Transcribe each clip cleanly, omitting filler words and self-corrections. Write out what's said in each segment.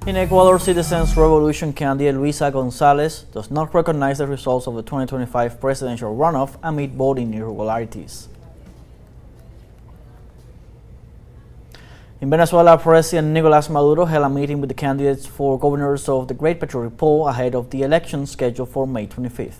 In Ecuador, Citizens Revolution candidate Luisa Gonzalez does not recognize the results of the 2025 presidential runoff amid voting irregularities. In Venezuela, President Nicolas Maduro held a meeting with the candidates for governors of the Great Patriotic Poll ahead of the election scheduled for May 25th.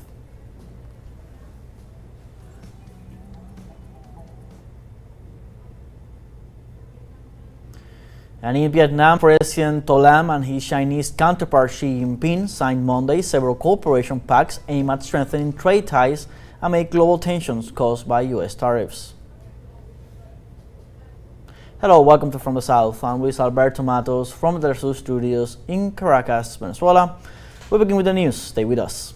And in Vietnam, President To Lam and his Chinese counterpart Xi Jinping signed Monday several cooperation pacts aimed at strengthening trade ties amid global tensions caused by U.S. tariffs. Hello, welcome to From the South. I'm Luis Alberto Matos from the teleSUR studios in Caracas, Venezuela. We begin with the news. Stay with us.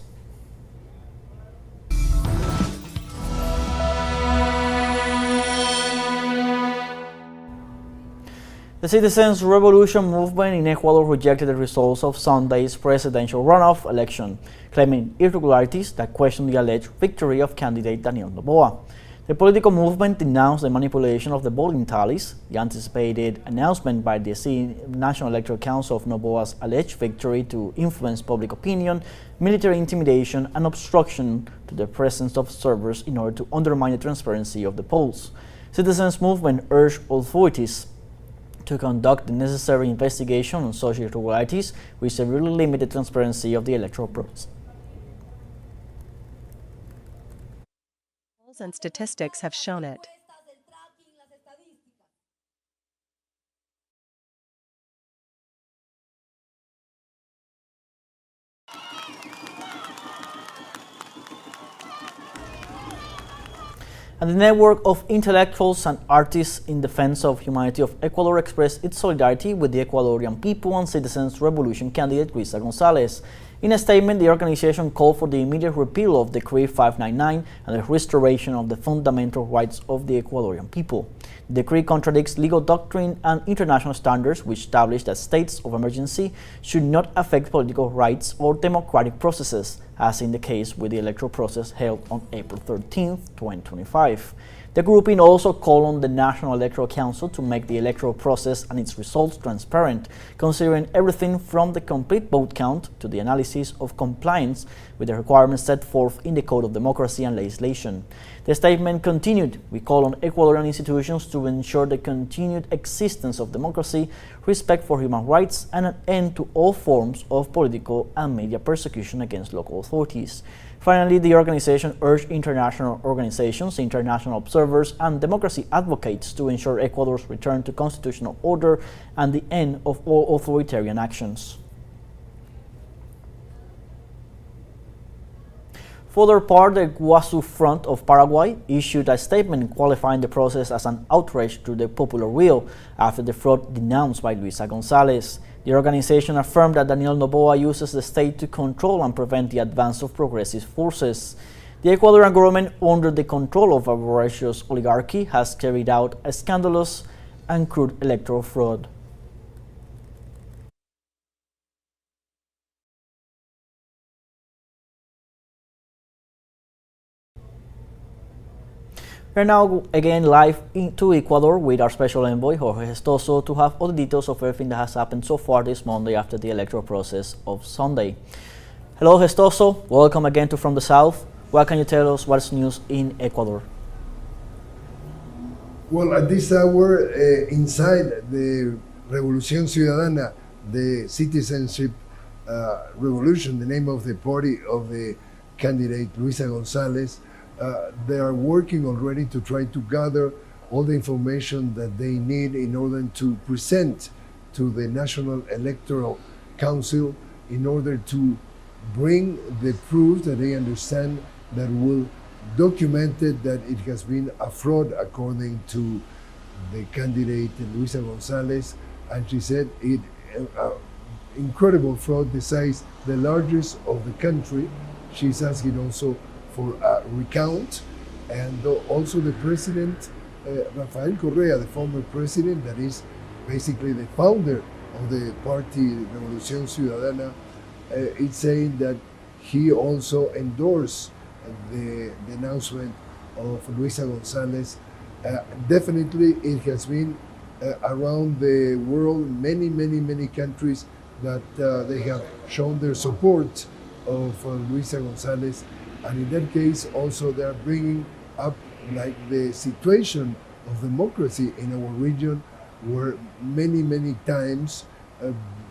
The Citizens Revolution movement in Ecuador rejected the results of Sunday's presidential runoff election, claiming irregularities that question the alleged victory of candidate Daniel Noboa. The political movement denounced the manipulation of the voting tallies, the anticipated announcement by the National Electoral Council of Noboa's alleged victory to influence public opinion, military intimidation, and obstruction to the presence of observers in order to undermine the transparency of the polls. Citizens movement urged authorities to conduct the necessary investigation on such irregularities, which severely limit the transparency of the electoral process. Polls and statistics have shown it. And the network of intellectuals and artists in defense of humanity of Ecuador expressed its solidarity with the Ecuadorian people and Citizens Revolution candidate Luisa Gonzalez. In a statement, the organization called for the immediate repeal of Decree 599 and the restoration of the fundamental rights of the Ecuadorian people. The decree contradicts legal doctrine and international standards which establish that states of emergency should not affect political rights or democratic processes, as in the case with the electoral process held on April 13, 2025. The grouping also called on the National Electoral Council to make the electoral process and its results transparent, considering everything from the complete vote count to the analysis of compliance with the requirements set forth in the Code of Democracy and Legislation. The statement continued, "We call on Ecuadorian institutions to ensure the continued existence of democracy, respect for human rights, and an end to all forms of political and media persecution against local authorities." Finally, the organization urged international organizations, international observers, and democracy advocates to ensure Ecuador's return to constitutional order and the end of all authoritarian actions. For their part, the Guazú Front of Paraguay issued a statement qualifying the process as an outrage to the popular will after the fraud denounced by Luisa Gonzalez. The organization affirmed that Daniel Noboa uses the state to control and prevent the advance of progressive forces. The Ecuadorian government, under the control of a voracious oligarchy, has carried out a scandalous and crude electoral fraud. We are now again live to Ecuador with our special envoy, Jorge Gestoso, to have all the details of everything that has happened so far this Monday after the electoral process of Sunday. Hello, Gestoso. Welcome again to From the South. What can you tell us what's news in Ecuador? Well, at this hour, inside the Revolución Ciudadana, the citizenship revolution, the name of the party of the candidate Luisa Gonzalez, they are working already to try to gather all the information that they need in order to present to the National Electoral Council in order to bring the proof that they understand that will document it, that it has been a fraud according to the candidate Luisa Gonzalez. And she said it incredible fraud, the size, the largest of the country. She's asking also for a recount, and also the president, Rafael Correa, the former president, that is basically the founder of the party Revolución Ciudadana, is saying that he also endorsed the announcement of Luisa Gonzalez. Definitely it has been around the world, many countries that they have shown their support of Luisa Gonzalez, and in that case also they are bringing up like the situation of democracy in our region, where many times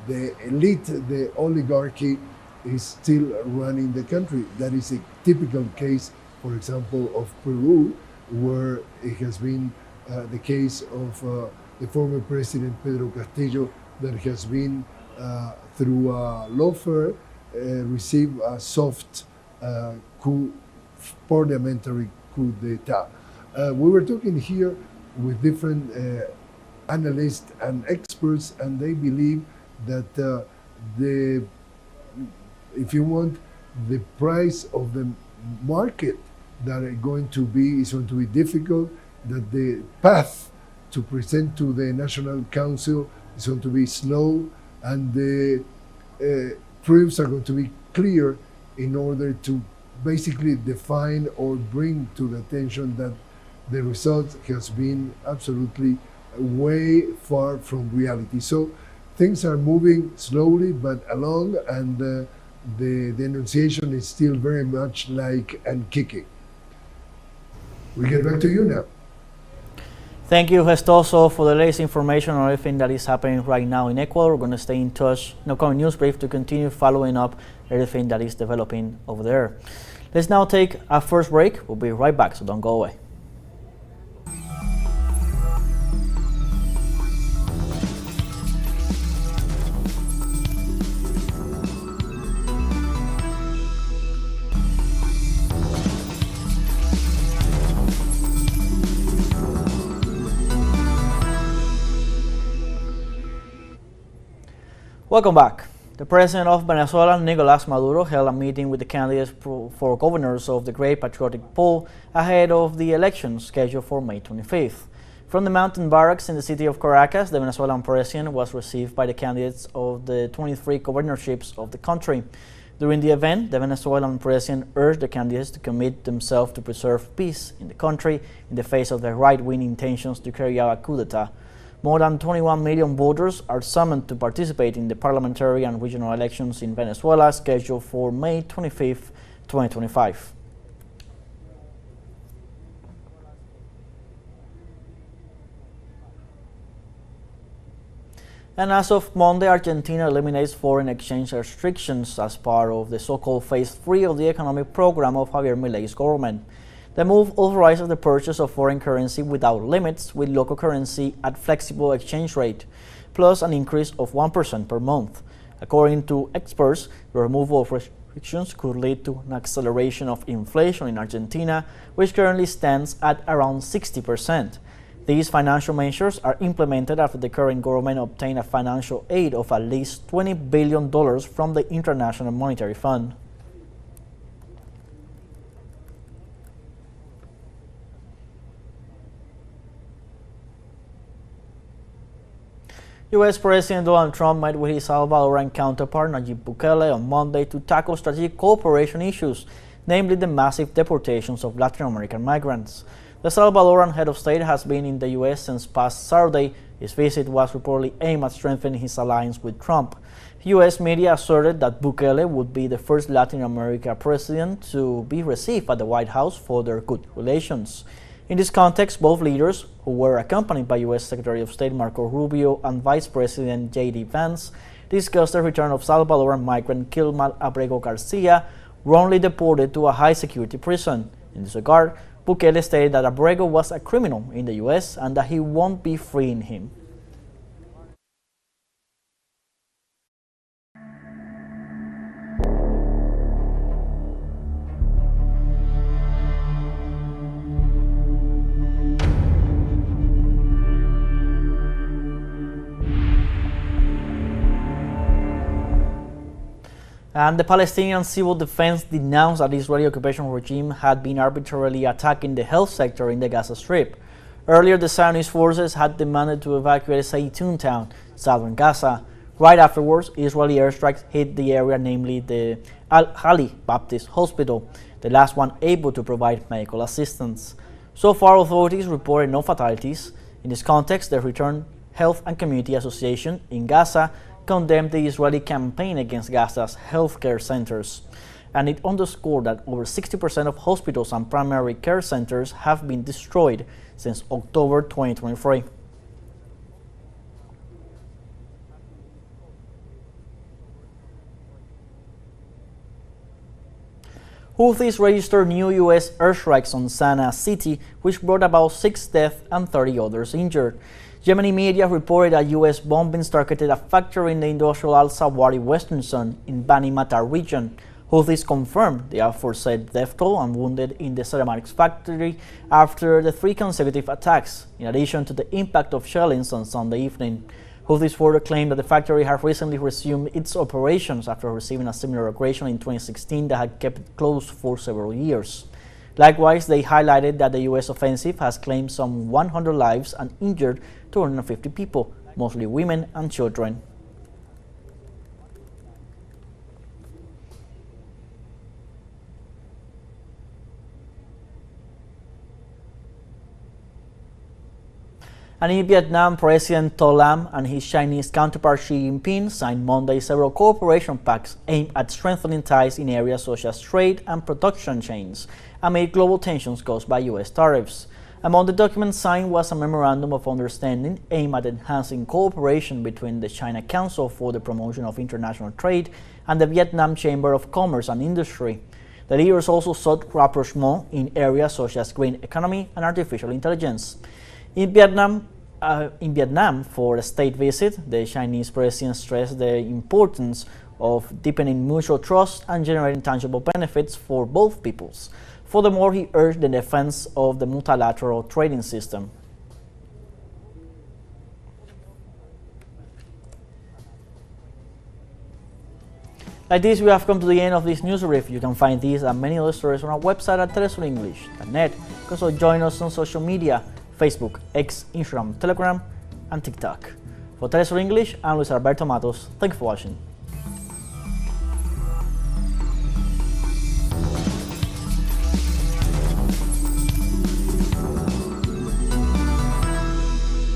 the elite, the oligarchy, is still running the country. That is a typical case, for example, of Peru, where it has been the case of the former president Pedro Castillo, that has been through lawfare received a soft parliamentary coup d'etat. We were talking here with different analysts and experts, and they believe that if you want, the price of the market that is going to be difficult, that the path to present to the National Council is going to be slow, and the proofs are going to be clear in order to basically define or bring to the attention that the result has been absolutely way far from reality. So things are moving slowly but along, and the denunciation is still very much like and kicking. We get back to you now. Thank you, Gestoso, for the latest information on everything that is happening right now in Ecuador. We're going to stay in touch in the upcoming news brief to continue following up everything that is developing over there. Let's now take our first break. We'll be right back, so don't go away. Welcome back. The president of Venezuela, Nicolás Maduro, held a meeting with the candidates for governors of the Great Patriotic Poll ahead of the elections scheduled for May 25th. From the mountain barracks in the city of Caracas, the Venezuelan president was received by the candidates of the 23 governorships of the country. During the event, the Venezuelan president urged the candidates to commit themselves to preserve peace in the country in the face of the right-wing intentions to carry out a coup d'etat. More than 21 million voters are summoned to participate in the parliamentary and regional elections in Venezuela, scheduled for May 25, 2025. And as of Monday, Argentina eliminates foreign exchange restrictions as part of the so-called Phase 3 of the economic program of Javier Milei's government. The move authorizes the purchase of foreign currency without limits, with local currency at flexible exchange rate, plus an increase of 1% per month. According to experts, the removal of restrictions could lead to an acceleration of inflation in Argentina, which currently stands at around 60%. These financial measures are implemented after the current government obtained a financial aid of at least $20 billion from the International Monetary Fund. U.S. President Donald Trump met with his Salvadoran counterpart Nayib Bukele on Monday to tackle strategic cooperation issues, namely the massive deportations of Latin American migrants. The Salvadoran head of state has been in the U.S. since past Saturday. His visit was reportedly aimed at strengthening his alliance with Trump. U.S. media asserted that Bukele would be the first Latin American president to be received at the White House for their good relations. In this context, both leaders, who were accompanied by U.S. Secretary of State Marco Rubio and Vice President J.D. Vance, discussed the return of Salvadoran migrant Kilman Abrego Garcia, wrongly deported to a high-security prison. In this regard, Bukele stated that Abrego was a criminal in the U.S. and that he won't be freeing him. And the Palestinian Civil Defense denounced that the Israeli occupation regime had been arbitrarily attacking the health sector in the Gaza Strip. Earlier, the Zionist forces had demanded to evacuate Zaytun town, southern Gaza. Right afterwards, Israeli airstrikes hit the area, namely the Al-Hali Baptist Hospital, the last one able to provide medical assistance. So far, authorities reported no fatalities. In this context, the Return Health and Community Association in Gaza condemned the Israeli campaign against Gaza's healthcare centers, and it underscored that over 60% of hospitals and primary care centers have been destroyed since October 2023. Houthis registered new U.S. airstrikes on Sana'a city, which brought about 6 deaths and 30 others injured. Yemeni media reported that U.S. bombings targeted a factory in the industrial Al-Sawari western zone in Bani Matar region. Houthis confirmed the aforesaid death toll and wounded in the ceramics factory after the 3 consecutive attacks, in addition to the impact of shellings on Sunday evening. Houthis further claimed that the factory had recently resumed its operations after receiving a similar aggression in 2016 that had kept it closed for several years. Likewise, they highlighted that the U.S. offensive has claimed some 100 lives and injured 250 people, mostly women and children. And in Vietnam, President To Lam and his Chinese counterpart Xi Jinping signed Monday several cooperation pacts aimed at strengthening ties in areas such as trade and production chains amid global tensions caused by U.S. tariffs. Among the documents signed was a memorandum of understanding aimed at enhancing cooperation between the China Council for the Promotion of International Trade and the Vietnam Chamber of Commerce and Industry. The leaders also sought rapprochement in areas such as green economy and artificial intelligence. In Vietnam, for a state visit, the Chinese president stressed the importance of deepening mutual trust and generating tangible benefits for both peoples. Furthermore, he urged the defense of the multilateral trading system. Like this, we have come to the end of this news brief. You can find these and many other stories on our website at telesurenglish.net. You can also join us on social media: Facebook, X, Instagram, Telegram, and TikTok. For teleSUR English, I'm Luis Alberto Matos. Thank you for watching.